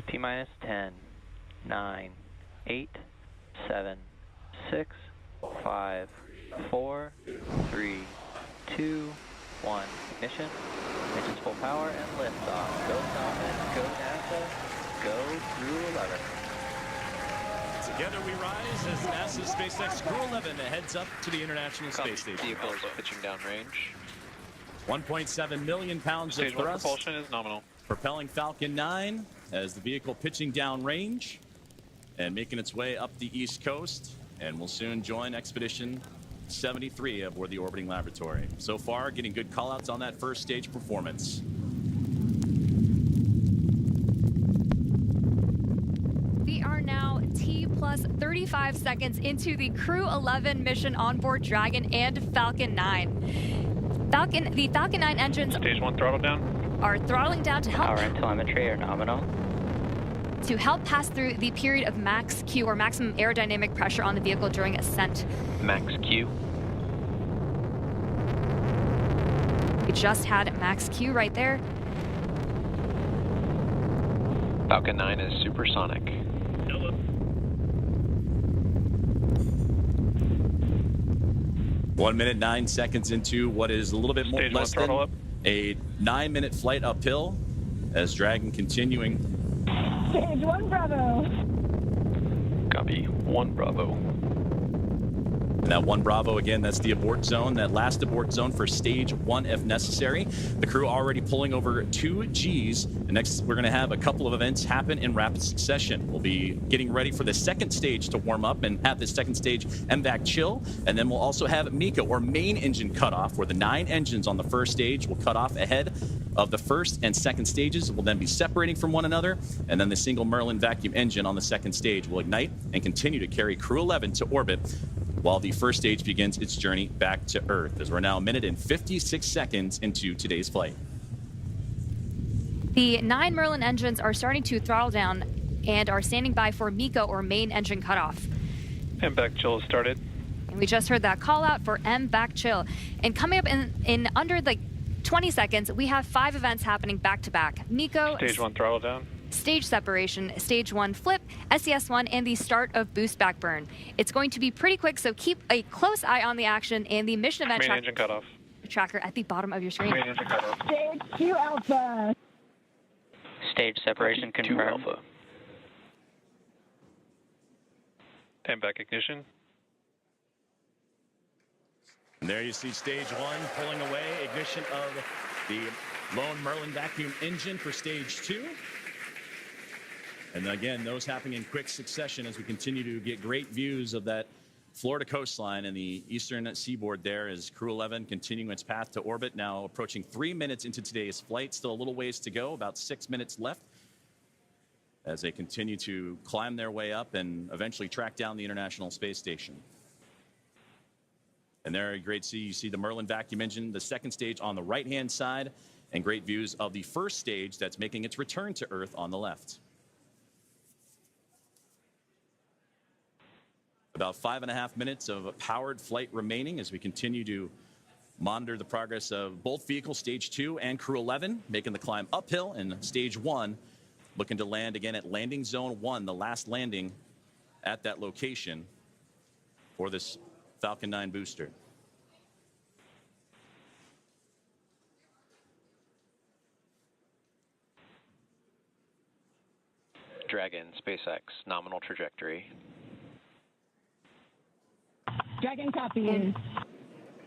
T-minus 10, 9, 8, 7, 6, 5, 4, 3, 2, 1. Ignition. Ignition's full power and liftoff. Go Falcon, go NASA, go Crew-11. Together we rise as NASA's SpaceX Crew-11 heads up to the International Space Station. Vehicles pitching downrange. 1.7 million pounds Stage of 1 thrust. propulsion is nominal. Propelling Falcon 9 as the vehicle pitching downrange and making its way up the East Coast, and will soon join Expedition 73 aboard the orbiting laboratory. So far, getting good callouts on that first stage performance. We are now T plus 35 seconds into the Crew-11 mission on board Dragon and Falcon 9. The Falcon 9 engines Stage 1 throttle down. are throttling down to help Power and telemetry are nominal. pass through the period of max Q, or maximum aerodynamic pressure on the vehicle during ascent. Max Q. We just had max Q right there. Falcon 9 is supersonic. 1 minute 9 seconds into what is a little bit more Stage less 1 than throttle up. a 9-minute flight uphill as Dragon continuing. Stage 1 Bravo. Copy. 1 Bravo. And that 1 Bravo, again, that's the abort zone, that last abort zone for stage 1 if necessary. The crew already pulling over 2 Gs. And next, we're going to have a couple of events happen in rapid succession. We'll be getting ready for the second stage to warm up and have this second stage MVAC chill. And then we'll also have MECA, or main engine cutoff, where the 9 engines on the first stage will cut off ahead of the first and second stages. Will then be separating from one another. And then the single Merlin vacuum engine on the second stage will ignite and continue to carry Crew-11 to orbit, while the first stage begins its journey back to Earth, as we're now 1 minute and 56 seconds into today's flight. The 9 Merlin engines are starting to throttle down and are standing by for MECA, or main engine cutoff. MVAC chill has started. And we just heard that call out for MVAC chill. And coming up in under like 20 seconds, we have 5 events happening back to back. MECA, Stage 1 throttle down. stage separation, stage 1 flip, SES1, and the start of boost back burn. It's going to be pretty quick, so keep a close eye on the action and the mission event Main engine cutoff. tracker at the bottom of your screen. Main engine cutoff. Stage 2 Alpha. Stage separation 2 confirmed. Alpha. MVAC ignition. And there you see stage 1 pulling away, ignition of the lone Merlin vacuum engine for stage 2. And again, those happening in quick succession as we continue to get great views of that Florida coastline and the eastern seaboard there, as Crew-11 continuing its path to orbit, now approaching 3 minutes into today's flight. Still a little ways to go, about 6 minutes left, as they continue to climb their way up and eventually track down the International Space Station. And there, great see, you see the Merlin vacuum engine, the second stage on the right-hand side, and great views of the first stage that's making its return to Earth on the left. About 5.5 minutes of powered flight remaining as we continue to monitor the progress of both vehicles, stage 2 and Crew-11, making the climb uphill, and stage 1 looking to land again at landing zone 1, the last landing at that location for this Falcon 9 booster. Dragon, SpaceX, nominal trajectory. Dragon copies.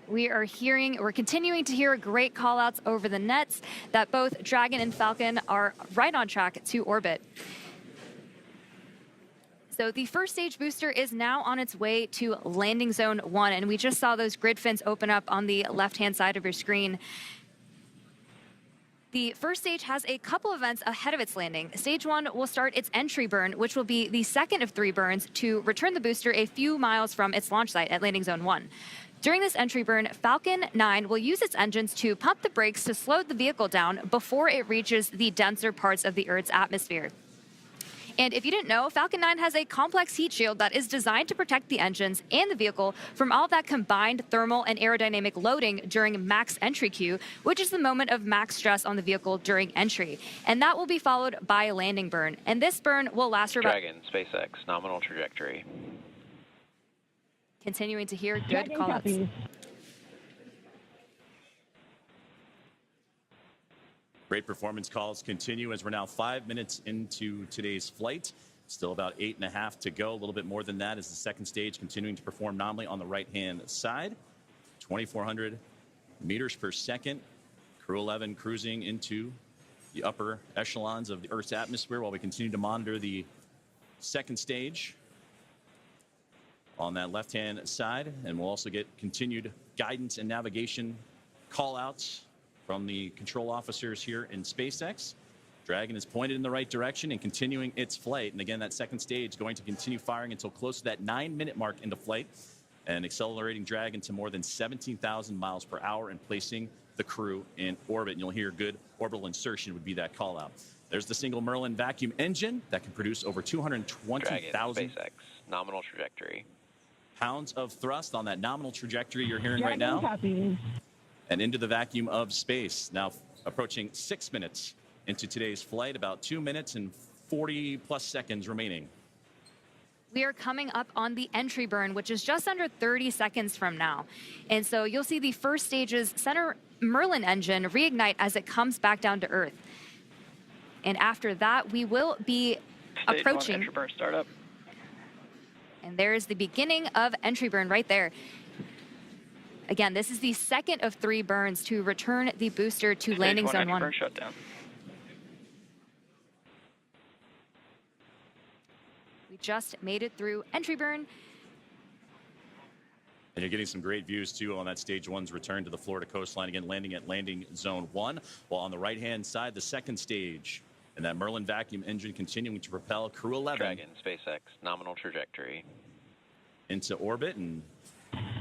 We're continuing to hear great callouts over the nets that both Dragon and Falcon are right on track to orbit. So the first stage booster is now on its way to landing zone 1, and we just saw those grid fins open up on the left-hand side of your screen. The first stage has a couple events ahead of its landing. Stage 1 will start its entry burn, which will be the second of 3 burns to return the booster a few miles from its launch site at landing zone 1. During this entry burn, Falcon 9 will use its engines to pump the brakes to slow the vehicle down before it reaches the denser parts of the Earth's atmosphere. And if you didn't know, Falcon 9 has a complex heat shield that is designed to protect the engines and the vehicle from all that combined thermal and aerodynamic loading during max entry Q, which is the moment of max stress on the vehicle during entry. And that will be followed by a landing burn. And this burn will last for about... Dragon, SpaceX, nominal trajectory. Continuing to hear good Dragon callouts. copies. Great performance calls continue as we're now 5 minutes into today's flight. Still about 8.5 to go. A little bit more than that as the second stage continuing to perform nominally on the right-hand side. 2,400 meters per second. Crew-11 cruising into the upper echelons of the Earth's atmosphere while we continue to monitor the second stage on that left-hand side. And we'll also get continued guidance and navigation call-outs from the control officers here in SpaceX. Dragon is pointed in the right direction and continuing its flight. And again, that second stage going to continue firing until close to that 9-minute mark into flight and accelerating Dragon to more than 17,000 miles per hour and placing the crew in orbit. And you'll hear good orbital insertion would be that call out. There's the single Merlin vacuum engine that can produce over 220,000 SpaceX, nominal trajectory. pounds of thrust on that nominal trajectory you're hearing Dragon right now. copies. And into the vacuum of space. Now approaching 6 minutes into today's flight, about 2 minutes and 40 plus seconds remaining. We are coming up on the entry burn, which is just under 30 seconds from now. And so you'll see the first stage's center Merlin engine reignite as it comes back down to Earth. And after that, we will be Stage approaching. 1 entry burn startup. And there's the beginning of entry burn right there. Again, this is the second of 3 burns to return the booster to landing zone 1. Burn shutdown. We just made it through entry burn. And you're getting some great views, too, on that Stage 1's return to the Florida coastline. Again, landing at landing zone 1. While on the right-hand side, the second stage. And that Merlin vacuum engine continuing to propel Crew-11 Dragon, SpaceX, nominal trajectory. into orbit. And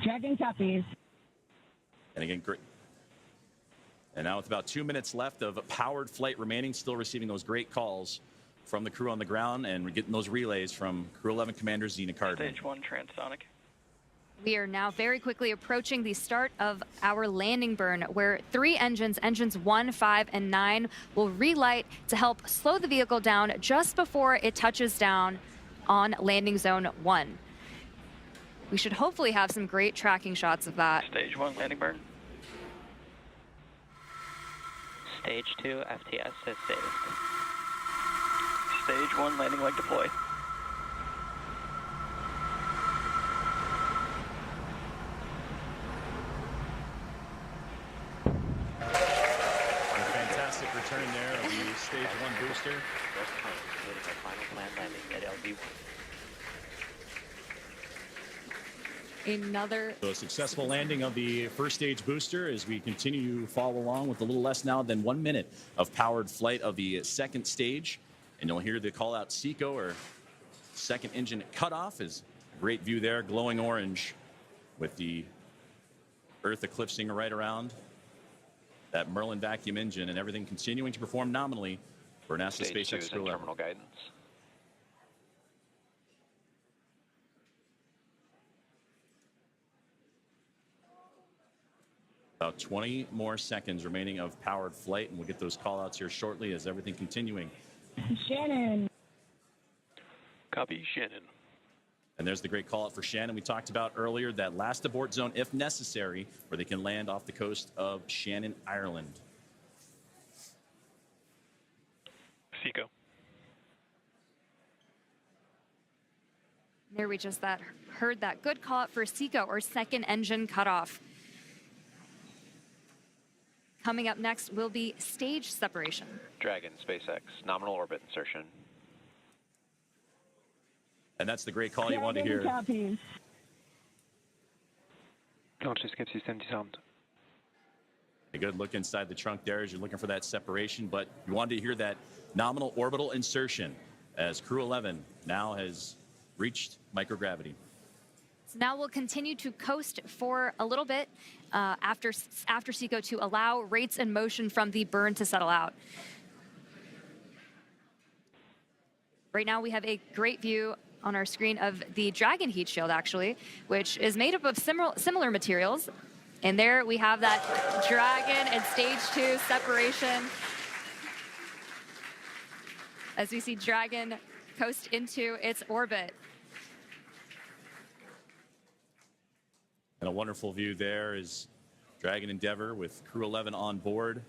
Dragon copies. again, great. And now with about 2 minutes left of powered flight remaining, still receiving those great calls from the crew on the ground. And we're getting those relays from Crew-11 Commander Zena Cardin. Stage 1 transonic. We are now very quickly approaching the start of our landing burn, where 3 engines, engines 1, 5, and 9, will relight to help slow the vehicle down just before it touches down on landing zone 1. We should hopefully have some great tracking shots of that. Stage 1 landing burn. Stage 2 FTS is saved. Stage 1 landing leg deploy. Fantastic return there of the Stage 1 booster. Our final planned landing at LV. Another So a successful landing of the first stage booster as we continue to follow along with a little less now than 1 minute of powered flight of the second stage. And you'll hear the call out SECO, or second engine cutoff. Is a great view there, glowing orange with the Earth eclipsing right around that Merlin vacuum engine, and everything continuing to perform nominally for NASA Stage 2 SpaceX is in Crew-11. terminal guidance. About 20 more seconds remaining of powered flight, and we'll get those call outs here shortly as everything continuing. Shannon. Copy, Shannon. And there's the great call out for Shannon we talked about earlier, that last abort zone if necessary, where they can land off the coast of Shannon, Ireland. SECO. There we just heard that good call out for SECO, or second engine cutoff. Coming up next will be stage separation. Dragon, SpaceX, nominal orbit insertion. And that's the great call you want to Dragon hear. copies. A good look inside the trunk there as you're looking for that separation, but you wanted to hear that nominal orbital insertion as Crew-11 now has reached microgravity. So now we'll continue to coast for a little bit after SECO to allow rates and motion from the burn to settle out. Right now we have a great view on our screen of the Dragon heat shield, actually, which is made up of similar materials. And there we have that Dragon and stage 2 separation as we see Dragon coast into its orbit. And a wonderful view there is Dragon Endeavour with Crew-11 on board.